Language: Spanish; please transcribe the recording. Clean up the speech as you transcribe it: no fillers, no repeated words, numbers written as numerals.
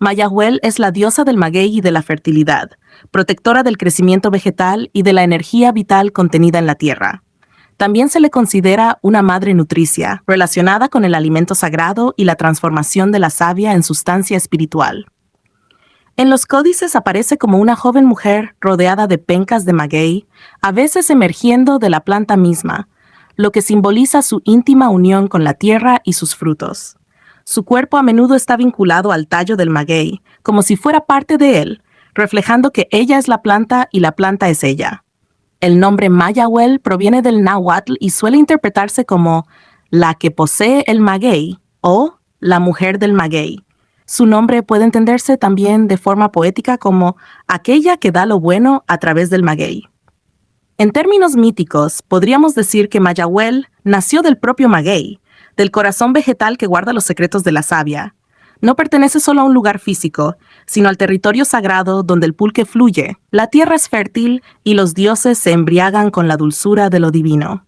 Mayahuel es la diosa del maguey y de la fertilidad, protectora del crecimiento vegetal y de la energía vital contenida en la tierra. También se le considera una madre nutricia, relacionada con el alimento sagrado y la transformación de la savia en sustancia espiritual. En los códices aparece como una joven mujer rodeada de pencas de maguey, a veces emergiendo de la planta misma, lo que simboliza su íntima unión con la tierra y sus frutos. Su cuerpo a menudo está vinculado al tallo del maguey, como si fuera parte de él, reflejando que ella es la planta y la planta es ella. El nombre Mayahuel proviene del náhuatl y suele interpretarse como la que posee el maguey o la mujer del maguey. Su nombre puede entenderse también de forma poética como aquella que da lo bueno a través del maguey. En términos míticos, podríamos decir que Mayahuel nació del propio maguey, del corazón vegetal que guarda los secretos de la savia. No pertenece solo a un lugar físico, sino al territorio sagrado donde el pulque fluye. La tierra es fértil y los dioses se embriagan con la dulzura de lo divino.